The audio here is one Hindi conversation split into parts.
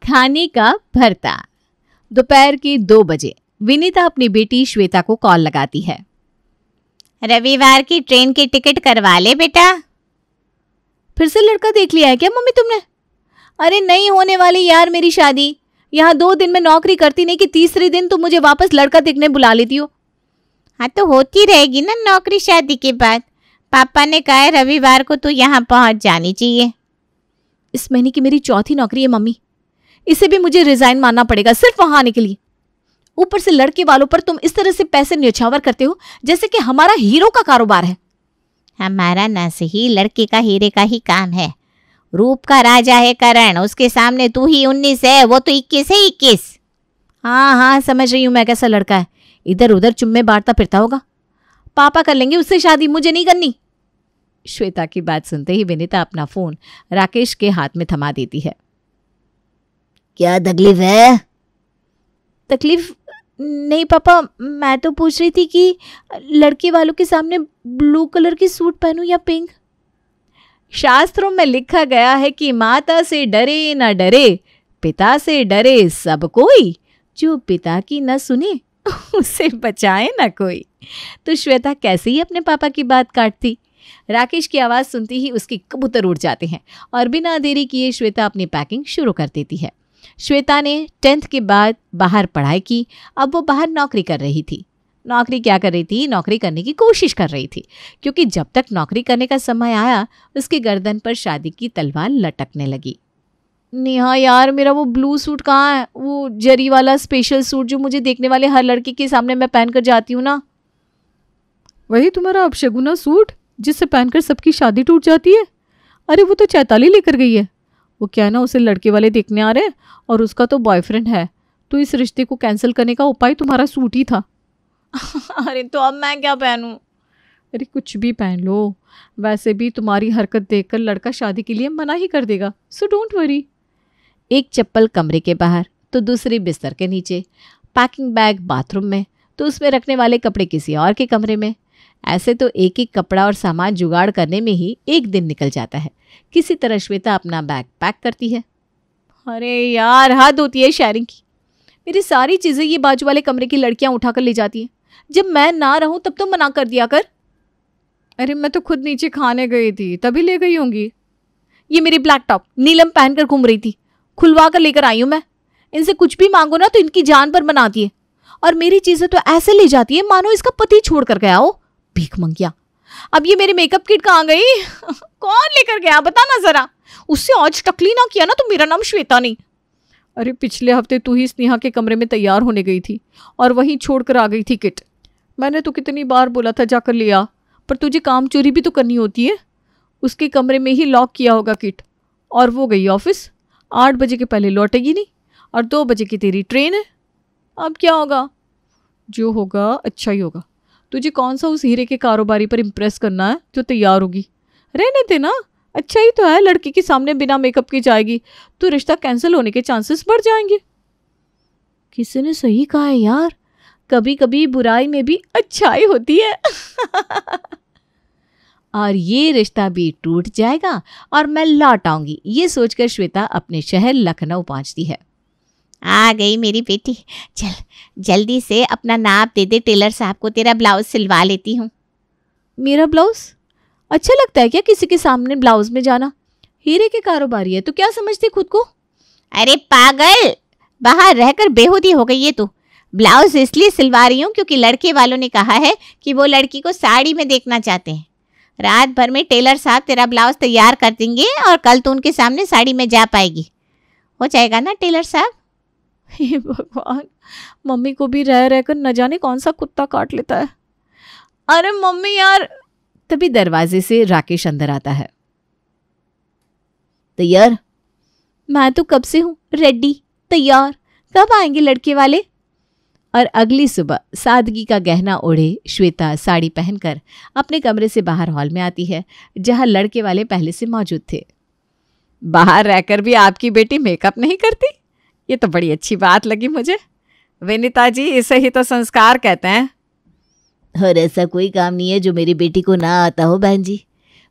खाने का भरता। दोपहर के 2 बजे विनीता अपनी बेटी श्वेता को कॉल लगाती है। रविवार की ट्रेन की टिकट करवा ले बेटा। फिर से लड़का देख लिया है क्या मम्मी तुमने? अरे नहीं होने वाली यार मेरी शादी। यहाँ 2 दिन में नौकरी करती नहीं कि तीसरे दिन तुम मुझे वापस लड़का देखने बुला लेती हो। हाँ तो होती रहेगी ना नौकरी शादी के बाद। पापा ने कहा है रविवार को तो यहाँ पहुँच जानी चाहिए। इस महीने की मेरी चौथी नौकरी है मम्मी, इसे भी मुझे रिजाइन मानना पड़ेगा सिर्फ वहां आने के लिए। ऊपर से लड़के वालों पर तुम इस तरह से पैसे न्यौछावर करते हो जैसे कि हमारा हीरो का कारोबार है। हमारा न सही लड़के का हीरे का ही काम है। रूप का राजा है करण, उसके सामने तू ही 19 है, वो तो 21 है 21। हाँ हाँ समझ रही हूँ मैं कैसा लड़का है, इधर उधर चुम्मे बांटता फिरता होगा। पापा कर लेंगे उससे शादी, मुझे नहीं करनी। श्वेता की बात सुनते ही विनीता अपना फोन राकेश के हाथ में थमा देती है। क्या तकलीफ है? तकलीफ नहीं पापा, मैं तो पूछ रही थी कि लड़के वालों के सामने ब्लू कलर की सूट पहनूं या पिंक। शास्त्रों में लिखा गया है कि माता से डरे न डरे, पिता से डरे सब कोई, जो पिता की न सुने उसे बचाए न कोई। तो श्वेता कैसे ही अपने पापा की बात काटती। राकेश की आवाज़ सुनते ही उसके कबूतर उड़ जाते हैं और बिना देरी किए श्वेता अपनी पैकिंग शुरू कर देती है। श्वेता ने 10th के बाद बाहर पढ़ाई की, अब वो बाहर नौकरी कर रही थी। नौकरी क्या कर रही थी? नौकरी करने की कोशिश कर रही थी, क्योंकि जब तक नौकरी करने का समय आया उसकी गर्दन पर शादी की तलवार लटकने लगी। नेहा यार मेरा वो ब्लू सूट कहाँ है? वो जरी वाला स्पेशल सूट जो मुझे देखने वाले हर लड़के के सामने मैं पहन कर जाती हूँ ना। वही तुम्हारा अपशगुना सूट जिससे पहनकर सबकी शादी टूट जाती है? अरे वो तो चैताली लेकर गई है। वो क्या है ना, उसे लड़के वाले देखने आ रहे हैं और उसका तो बॉयफ्रेंड है, तो इस रिश्ते को कैंसिल करने का उपाय तुम्हारा सूट ही था। अरे तो अब मैं क्या पहनूं? अरे कुछ भी पहन लो, वैसे भी तुम्हारी हरकत देखकर लड़का शादी के लिए मना ही कर देगा, सो डोंट वरी। एक चप्पल कमरे के बाहर तो दूसरी बिस्तर के नीचे, पैकिंग बैग बाथरूम में, तो उसमें रखने वाले कपड़े किसी और के कमरे में। ऐसे तो एक एक कपड़ा और सामान जुगाड़ करने में ही एक दिन निकल जाता है। किसी तरह श्वेता अपना बैग पैक करती है। अरे यार हद होती है शेयरिंग की। मेरी सारी चीज़ें ये बाजू वाले कमरे की लड़कियां उठाकर ले जाती हैं। जब मैं ना रहूं तब तो मना कर दिया कर। अरे मैं तो खुद नीचे खाने गई थी तभी ले गई होंगी। ये मेरी ब्लैक टॉप नीलम पहनकर घूम रही थी, खुलवा कर लेकर आई हूं मैं। इनसे कुछ भी मांगो ना तो इनकी जान पर बनाती है, और मेरी चीजें तो ऐसे ले जाती है मानो इसका पति छोड़ कर गया हो। भीख मंगिया। अब ये मेरी मेकअप किट कहाँ गई? कौन लेकर गया बता ना जरा। उससे आज टकली ना किया ना तो मेरा नाम श्वेता नहीं। अरे पिछले हफ्ते तू ही स्नेहा के कमरे में तैयार होने गई थी और वहीं छोड़कर आ गई थी किट। मैंने तो कितनी बार बोला था जाकर ले आ, पर तुझे काम चोरी भी तो करनी होती है। उसके कमरे में ही लॉक किया होगा किट, और वो गई ऑफिस। 8 बजे के पहले लौटेगी नहीं, और 2 बजे की तेरी ट्रेन है। अब क्या होगा? जो होगा अच्छा ही होगा। तुझे कौन सा उस हीरे के कारोबारी पर इम्प्रेस करना है जो तैयार होगी? रहने देना, अच्छा ही तो है। लड़की के सामने बिना मेकअप के जाएगी तो रिश्ता कैंसिल होने के चांसेस बढ़ जाएंगे। किसी ने सही कहा है यार, कभी कभी बुराई में भी अच्छाई होती है। और ये रिश्ता भी टूट जाएगा और मैं लौट आऊंगी, ये सोचकर श्वेता अपने शहर लखनऊ पहुंचती है। आ गई मेरी बेटी, चल जल्दी से अपना नाप दे दे टेलर साहब को, तेरा ब्लाउज सिलवा लेती हूँ। मेरा ब्लाउज अच्छा लगता है क्या किसी के सामने ब्लाउज में जाना? हीरे के कारोबारी है तो क्या समझती खुद को? अरे पागल, बाहर रहकर बेहूदी हो गई है तू। ब्लाउज इसलिए सिलवा रही हूँ क्योंकि लड़के वालों ने कहा है कि वो लड़की को साड़ी में देखना चाहते हैं। रात भर में टेलर साहब तेरा ब्लाउज तैयार कर देंगे और कल तू उनके सामने साड़ी में जा पाएगी। हो जाएगा ना टेलर साहब? हे भगवान, मम्मी को भी रह रहकर न जाने कौन सा कुत्ता काट लेता है। अरे मम्मी यार। तभी दरवाजे से राकेश अंदर आता है। तैयार? मैं तो कब से हूं रेडी तैयार, कब आएंगे लड़के वाले? और अगली सुबह सादगी का गहना ओढ़े श्वेता साड़ी पहनकर अपने कमरे से बाहर हॉल में आती है, जहां लड़के वाले पहले से मौजूद थे। बाहर रहकर भी आपकी बेटी मेकअप नहीं करती, ये तो बड़ी अच्छी बात लगी मुझे। विनीता जी, इसे ही तो संस्कार कहते हैं। और ऐसा कोई काम नहीं है जो मेरी बेटी को ना आता हो बहन जी।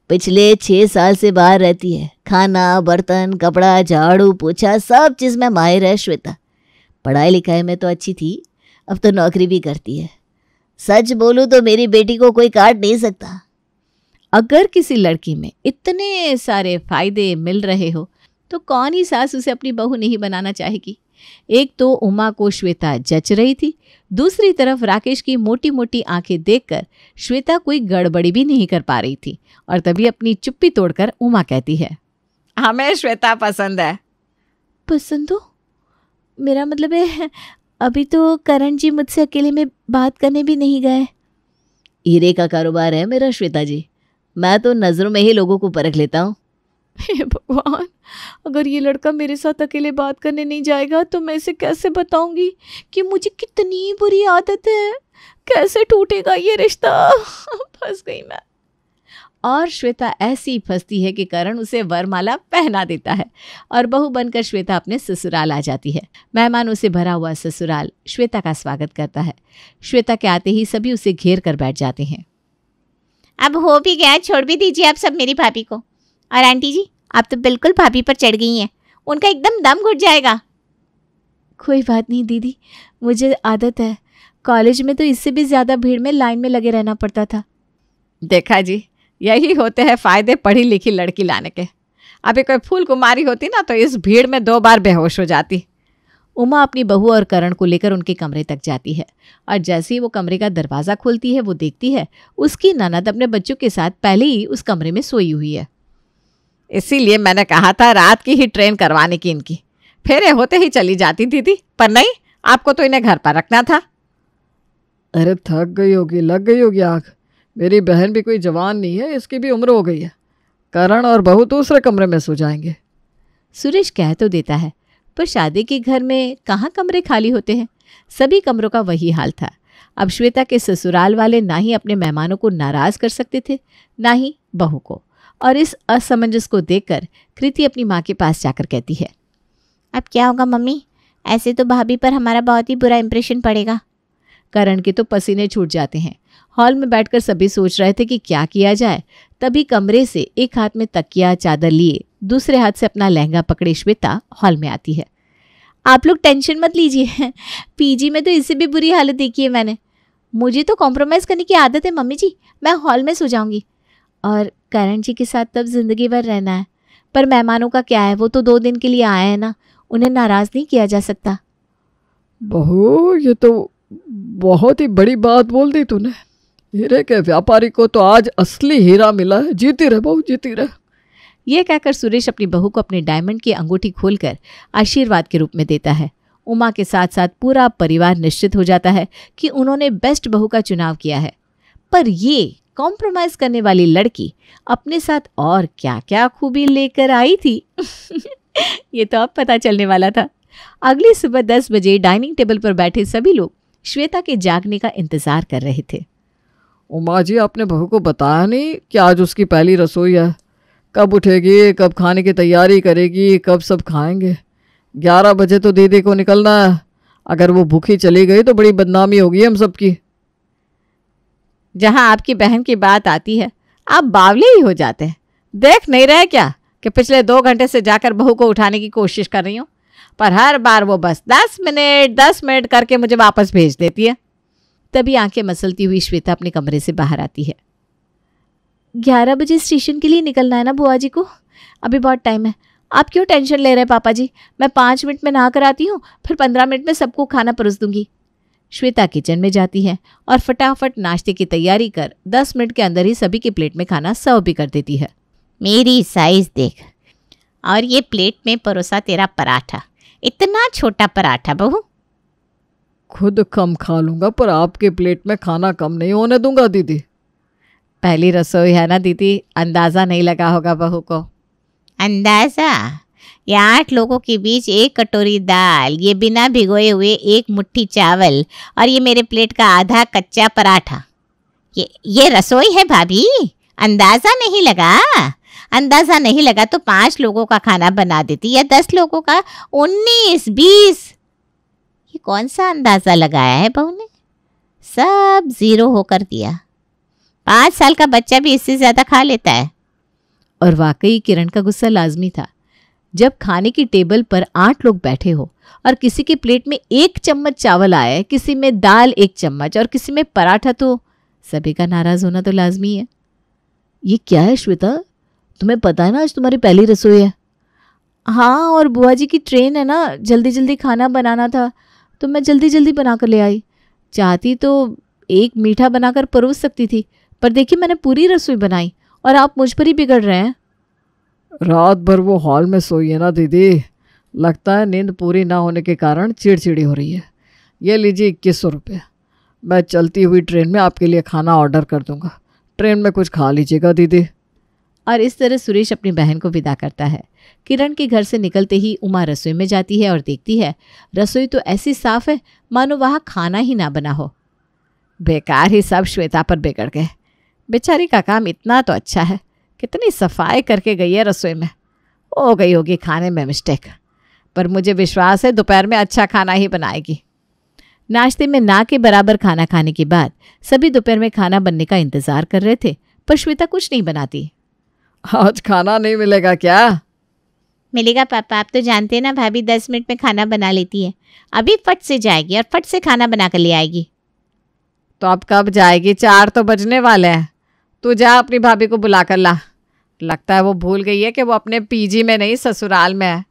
पिछले 6 साल से बाहर रहती है। खाना, बर्तन, कपड़ा, झाड़ू, पोछा सब चीज़ में माहिर है श्वेता। पढ़ाई लिखाई में तो अच्छी थी, अब तो नौकरी भी करती है। सच बोलूं तो मेरी बेटी को कोई काट नहीं सकता। अगर किसी लड़की में इतने सारे फायदे मिल रहे हो तो कौन ही सास उसे अपनी बहू नहीं बनाना चाहेगी। एक तो उमा को श्वेता जच रही थी, दूसरी तरफ राकेश की मोटी मोटी आंखें देखकर श्वेता कोई गड़बड़ी भी नहीं कर पा रही थी। और तभी अपनी चुप्पी तोड़कर उमा कहती है, हमें श्वेता पसंद है। पसंद हो? मेरा मतलब है अभी तो करण जी मुझसे अकेले में बात करने भी नहीं गए। हीरे का कारोबार है मेरा श्वेता जी, मैं तो नजरों में ही लोगों को परख लेता हूँ। हे भगवान, अगर ये लड़का मेरे साथ अकेले बात करने नहीं जाएगा तो मैं इसे कैसे बताऊंगी कि मुझे कितनी बुरी आदत है। कैसे टूटेगा ये रिश्ता। फंस गई मैं। और श्वेता ऐसी फंसती है कि करण उसे वरमाला पहना देता है और बहू बनकर श्वेता अपने ससुराल आ जाती है। मेहमानों से भरा हुआ ससुराल श्वेता का स्वागत करता है। श्वेता के आते ही सभी उसे घेर कर बैठ जाते हैं। अब हो भी गया, छोड़ भी दीजिए आप सब मेरी भाभी को। और आंटी जी, आप तो बिल्कुल भाभी पर चढ़ गई हैं, उनका एकदम दम घुट जाएगा। कोई बात नहीं दीदी, मुझे आदत है। कॉलेज में तो इससे भी ज़्यादा भीड़ में लाइन में लगे रहना पड़ता था। देखा जी, यही होते हैं फायदे पढ़ी लिखी लड़की लाने के। अभी कोई फूल कुमारी होती ना तो इस भीड़ में 2 बार बेहोश हो जाती। उमा अपनी बहू और करण को लेकर उनके कमरे तक जाती है और जैसे ही वो कमरे का दरवाज़ा खोलती है वो देखती है उसकी ननद अपने बच्चों के साथ पहले ही उस कमरे में सोई हुई है। इसीलिए मैंने कहा था रात की ही ट्रेन करवाने की इनकी। फेरे होते ही चली जाती थी, पर नहीं, आपको तो इन्हें घर पर रखना था। अरे थक गई होगी, लग गई होगी आग। मेरी बहन भी कोई जवान नहीं है, इसकी भी उम्र हो गई है। करण और बहू दूसरे कमरे में सो जाएंगे। सुरेश कह तो देता है, पर शादी के घर में कहाँ कमरे खाली होते हैं। सभी कमरों का वही हाल था। अब श्वेता के ससुराल वाले ना ही अपने मेहमानों को नाराज़ कर सकते थे, ना ही बहू को। और इस असमंजस को देखकर कृति अपनी माँ के पास जाकर कहती है, अब क्या होगा मम्मी? ऐसे तो भाभी पर हमारा बहुत ही बुरा इंप्रेशन पड़ेगा। करण के तो पसीने छूट जाते हैं। हॉल में बैठकर सभी सोच रहे थे कि क्या किया जाए। तभी कमरे से एक हाथ में तकिया चादर लिए दूसरे हाथ से अपना लहंगा पकड़े श्वेता हॉल में आती है। आप लोग टेंशन मत लीजिए, पीजी में तो इससे भी बुरी हालत देखी है मैंने। मुझे तो कॉम्प्रोमाइज़ करने की आदत है मम्मी जी, मैं हॉल में सो जाऊंगी। और करण जी के साथ तब जिंदगी भर रहना है। पर मेहमानों का क्या है, वो तो 2 दिन के लिए आए हैं ना, उन्हें नाराज़ नहीं किया जा सकता। बहू, ये तो बहुत ही बड़ी बात बोल दी तूने। हीरे के व्यापारी को तो आज असली हीरा मिला है। जीती रहे बहू, जीती रहे। यह कहकर सुरेश अपनी बहू को अपने डायमंड की अंगूठी खोलकर आशीर्वाद के रूप में देता है। उमा के साथ साथ पूरा परिवार निश्चित हो जाता है कि उन्होंने बेस्ट बहू का चुनाव किया है। पर ये कॉम्प्रोमाइज करने वाली लड़की अपने साथ और क्या क्या खूबी लेकर आई थी ये तो अब पता चलने वाला था। अगली सुबह 10 बजे डाइनिंग टेबल पर बैठे सभी लोग श्वेता के जागने का इंतजार कर रहे थे। उमा जी, आपने बहू को बताया नहीं कि आज उसकी पहली रसोई है? कब उठेगी, कब खाने की तैयारी करेगी, कब सब खाएंगे? 11 बजे तो दीदी को निकलना है। अगर वो भूखी चली गई तो बड़ी बदनामी होगी हम सबकी। जहां आपकी बहन की बात आती है आप बावले ही हो जाते हैं। देख नहीं रहे क्या कि पिछले 2 घंटे से जाकर बहू को उठाने की कोशिश कर रही हूँ, पर हर बार वो बस 10 मिनट करके मुझे वापस भेज देती है। तभी आंखें मसलती हुई श्वेता अपने कमरे से बाहर आती है। 11 बजे स्टेशन के लिए निकलना है ना बुआ जी को, अभी बहुत टाइम है। आप क्यों टेंशन ले रहे हैं पापा जी? मैं 5 मिनट में नहा कर आती हूँ, फिर 15 मिनट में सबको खाना परोस दूंगी। श्वेता किचन में जाती है और फटाफट नाश्ते की तैयारी कर 10 मिनट के अंदर ही सभी के प्लेट में खाना सर्व भी कर देती है। मेरी साइज देख, और ये प्लेट में परोसा तेरा पराठा, इतना छोटा पराठा बहू। खुद कम खा लूंगा पर आपके प्लेट में खाना कम नहीं होने दूंगा दीदी। पहली रसोई है ना दीदी, अंदाज़ा नहीं लगा होगा बहू को। अंदाज़ा? ये 8 लोगों के बीच 1 कटोरी दाल, ये बिना भिगोए हुए 1 मुट्ठी चावल और ये मेरे प्लेट का आधा कच्चा पराठा, ये रसोई है भाभी? अंदाज़ा नहीं लगा? अंदाज़ा नहीं लगा तो 5 लोगों का खाना बना देती, या 10 लोगों का, 19, 20। ये कौन सा अंदाज़ा लगाया है बहू ने? सब 0 होकर दिया। 5 साल का बच्चा भी इससे ज़्यादा खा लेता है। और वाकई किरण का गुस्सा लाजमी था। जब खाने की टेबल पर 8 लोग बैठे हो और किसी के प्लेट में 1 चम्मच चावल आए, किसी में दाल 1 चम्मच और किसी में पराठा, तो सभी का नाराज होना तो लाजमी है। ये क्या है श्वेता, तुम्हें पता है ना आज तुम्हारी पहली रसोई है? हाँ, और बुआ जी की ट्रेन है ना, जल्दी जल्दी खाना बनाना था तो मैं जल्दी जल्दी बना कर ले आई। चाहती तो एक मीठा बनाकर परोस सकती थी, पर देखिए मैंने पूरी रसोई बनाई और आप मुझ पर ही बिगड़ रहे हैं। रात भर वो हॉल में सोई है ना दीदी, लगता है नींद पूरी ना होने के कारण चिड़चिड़ी हो रही है। ये लीजिए 2100 रुपये, मैं चलती हुई ट्रेन में आपके लिए खाना ऑर्डर कर दूंगा, ट्रेन में कुछ खा लीजिएगा दीदी। और इस तरह सुरेश अपनी बहन को विदा करता है। किरण के घर से निकलते ही उमा रसोई में जाती है और देखती है रसोई तो ऐसी साफ है मानो वहाँ खाना ही ना बना हो। बेकार ही सब श्वेता पर बिगड़ गए। बेचारी का काम इतना तो अच्छा है, कितनी सफाई करके गई है रसोई में। हो गई होगी खाने में मिस्टेक, पर मुझे विश्वास है दोपहर में अच्छा खाना ही बनाएगी। नाश्ते में ना के बराबर खाना खाने के बाद सभी दोपहर में खाना बनने का इंतजार कर रहे थे, पर श्वेता कुछ नहीं बनाती। आज खाना नहीं मिलेगा क्या? मिलेगा पापा, आप तो जानते हैं ना भाभी 10 मिनट में खाना बना लेती है। अभी फट से जाएगी और फट से खाना बना कर ले आएगी। तो अब कब जाएगी? 4 तो बजने वाले हैं। तू जा अपनी भाभी को बुला कर ला। लगता है वो भूल गई है कि वो अपने पीजी में नहीं ससुराल में है।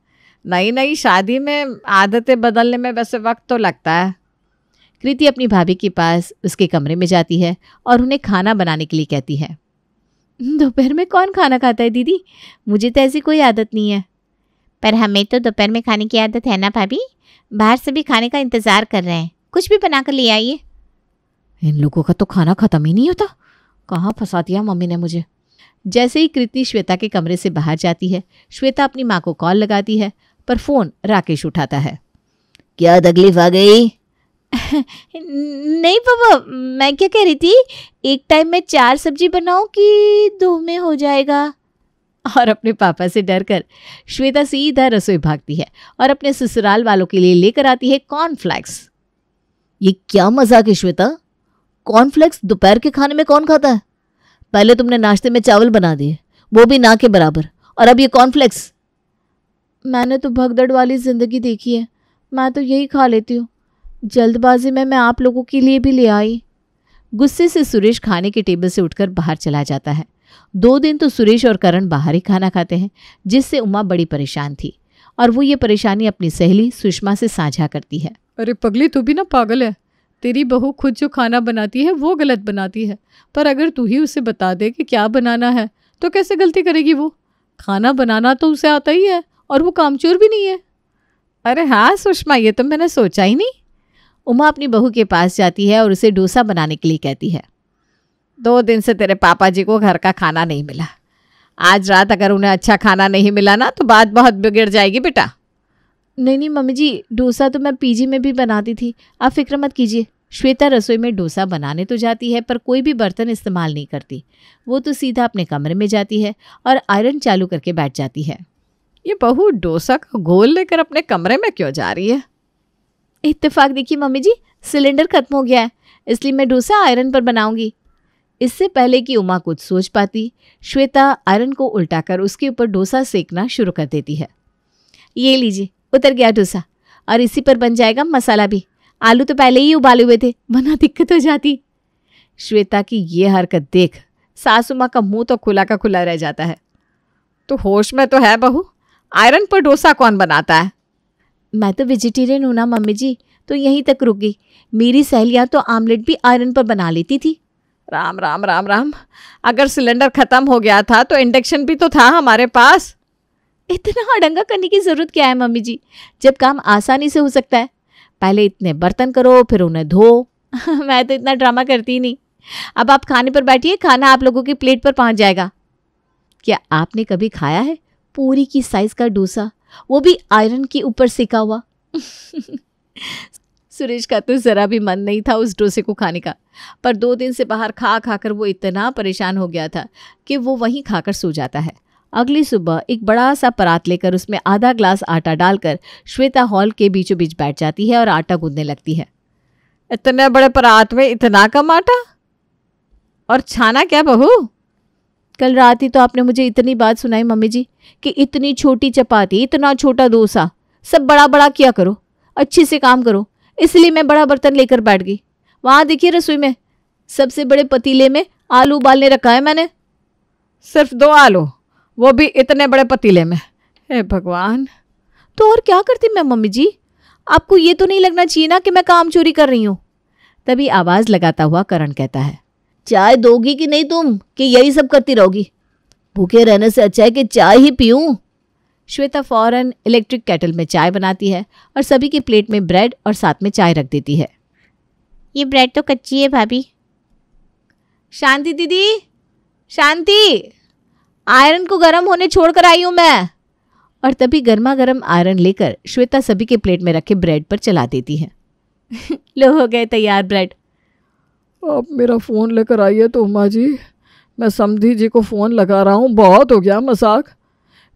नई नई शादी में आदतें बदलने में वैसे वक्त तो लगता है। कृति अपनी भाभी के पास उसके कमरे में जाती है और उन्हें खाना बनाने के लिए कहती है। दोपहर में कौन खाना खाता है दीदी? मुझे तो ऐसी कोई आदत नहीं है। पर हमें तो दोपहर में खाने की आदत है ना भाभी। बाहर से भी खाने का इंतजार कर रहे हैं, कुछ भी बना कर ले आइए। इन लोगों का तो खाना खत्म ही नहीं होता। कहाँ फंसा दिया मम्मी ने मुझे। जैसे ही कृति श्वेता के कमरे से बाहर जाती है, श्वेता अपनी माँ को कॉल लगाती है, पर फोन राकेश उठाता है। क्या तकलीफ आ गई? नहीं पापा, मैं क्या कह रही थी, एक टाइम में 4 सब्जी बनाऊं कि 2 में हो जाएगा? और अपने पापा से डरकर श्वेता सीधा रसोई भागती है और अपने ससुराल वालों के लिए लेकर आती है कॉर्नफ्लेक्स। ये क्या मजाक है श्वेता? कॉर्नफ्लेक्स दोपहर के खाने में कौन खाता है? पहले तुमने नाश्ते में चावल बना दिए, वो भी ना के बराबर, और अब ये कॉर्नफ्लेक्स। मैंने तो भगदड़ वाली जिंदगी देखी है, मैं तो यही खा लेती हूँ। जल्दबाजी में मैं आप लोगों के लिए भी ले आई। गुस्से से सुरेश खाने के टेबल से उठकर बाहर चला जाता है। 2 दिन तो सुरेश और करण बाहर ही खाना खाते हैं, जिससे उमा बड़ी परेशान थी और वो ये परेशानी अपनी सहेली सुषमा से साझा करती है। अरे पगली, तू भी ना पागल है। तेरी बहू खुद जो खाना बनाती है वो गलत बनाती है, पर अगर तू ही उसे बता दे कि क्या बनाना है तो कैसे गलती करेगी वो? खाना बनाना तो उसे आता ही है और वो कामचोर भी नहीं है। अरे हाँ सुषमा, ये तो मैंने सोचा ही नहीं। उमा अपनी बहू के पास जाती है और उसे डोसा बनाने के लिए कहती है। 2 दिन से तेरे पापा जी को घर का खाना नहीं मिला। आज रात अगर उन्हें अच्छा खाना नहीं मिला ना तो बात बहुत बिगड़ जाएगी बेटा। नहीं मम्मी जी, डोसा तो मैं पीजी में भी बनाती थी, आप फिक्र मत कीजिए। श्वेता रसोई में डोसा बनाने तो जाती है, पर कोई भी बर्तन इस्तेमाल नहीं करती। वो तो सीधा अपने कमरे में जाती है और आयरन चालू करके बैठ जाती है। ये बहू डोसा का घोल लेकर अपने कमरे में क्यों जा रही है? इत्तेफाक देखिए मम्मी जी, सिलेंडर खत्म हो गया है, इसलिए मैं डोसा आयरन पर बनाऊंगी। इससे पहले कि उमा कुछ सोच पाती, श्वेता आयरन को उल्टाकर उसके ऊपर डोसा सेकना शुरू कर देती है। ये लीजिए, उतर गया डोसा, और इसी पर बन जाएगा मसाला भी। आलू तो पहले ही उबाले हुए थे, वरना दिक्कत हो जाती। श्वेता की ये हरकत देख सासू माँ का मुंह तो खुला का खुला रह जाता है। तो होश में तो है बहू, आयरन पर डोसा कौन बनाता है? मैं तो वेजिटेरियन हूं ना मम्मी जी, तो यहीं तक रुक गई। मेरी सहेलियां तो आमलेट भी आयरन पर बना लेती थी। राम राम राम राम, अगर सिलेंडर खत्म हो गया था तो इंडक्शन भी तो था हमारे पास। इतना अड़ंगा करने की जरूरत क्या है मम्मी जी, जब काम आसानी से हो सकता है। पहले इतने बर्तन करो, फिर उन्हें धो। मैं तो इतना ड्रामा करती ही नहीं। अब आप खाने पर बैठिए, खाना आप लोगों की प्लेट पर पहुंच जाएगा। क्या आपने कभी खाया है पूरी की साइज का डोसा, वो भी आयरन के ऊपर सेका हुआ? सुरेश का तो जरा भी मन नहीं था उस डोसे को खाने का, पर 2 दिन से बाहर खा खाकर वो इतना परेशान हो गया था कि वो वहीं खाकर सो जाता है। अगली सुबह एक बड़ा सा परात लेकर उसमें आधा ग्लास आटा डालकर श्वेता हॉल के बीचों बीच बैठ जाती है और आटा गूंदने लगती है। इतने बड़े परात में इतना कम आटा? और छाना क्या बहू? कल रात ही तो आपने मुझे इतनी बात सुनाई मम्मी जी कि इतनी छोटी चपाती, इतना छोटा डोसा, सब बड़ा बड़ा किया करो, अच्छे से काम करो। इसलिए मैं बड़ा बर्तन लेकर बैठ गई। वहाँ देखिए रसोई में सबसे बड़े पतीले में आलू उबालने रखा है मैंने। सिर्फ 2 आलू, वो भी इतने बड़े पतीले में? हे भगवान। तो और क्या करती मैं मम्मी जी? आपको ये तो नहीं लगना चाहिए ना कि मैं काम चोरी कर रही हूँ। तभी आवाज लगाता हुआ करण कहता है, चाय दोगी कि नहीं तुम, कि यही सब करती रहोगी? भूखे रहने से अच्छा है कि चाय ही पीऊं। श्वेता फौरन इलेक्ट्रिक केटल में चाय बनाती है और सभी की प्लेट में ब्रेड और साथ में चाय रख देती है। ये ब्रेड तो कच्ची है भाभी। शांति दीदी, शांति, आयरन को गर्म होने छोड़कर आई हूं मैं। और तभी गर्मा गर्म आयरन लेकर श्वेता सभी के प्लेट में रखे ब्रेड पर चला देती है। लो हो गए तैयार ब्रेड। आप मेरा फ़ोन लेकर आइए तो उमा जी, मैं समधी जी को फ़ोन लगा रहा हूँ। बहुत हो गया मजाक,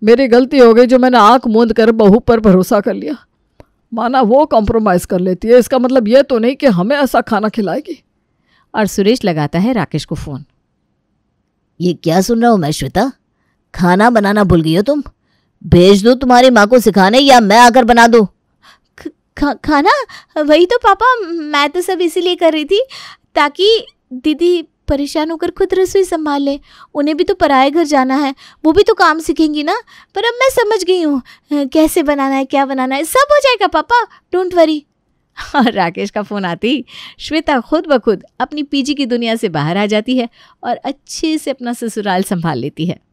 मेरी गलती हो गई जो मैंने आंख मूंद कर बहू पर भरोसा कर लिया। माना वो कॉम्प्रोमाइज़ कर लेती है, इसका मतलब ये तो नहीं कि हमें ऐसा खाना खिलाएगी। और सुरेश लगाता है राकेश को फ़ोन। ये क्या सुन रहा हूँ मैं श्वेता? खाना बनाना भूल गई हो तुम? भेज दो तुम्हारी माँ को सिखाने या मैं आकर बना दूँ? खाना? वही तो पापा, मैं तो सब इसीलिए कर रही थी ताकि दीदी परेशान होकर खुद रसोई संभाल ले। उन्हें भी तो पराए घर जाना है, वो भी तो काम सीखेंगी ना। पर अब मैं समझ गई हूँ कैसे बनाना है, क्या बनाना है, सब हो जाएगा पापा, डोंट वरी। और राकेश का फ़ोन आती ही श्वेता खुद ब खुद अपनी पीजी की दुनिया से बाहर आ जाती है और अच्छे से अपना ससुराल संभाल लेती है।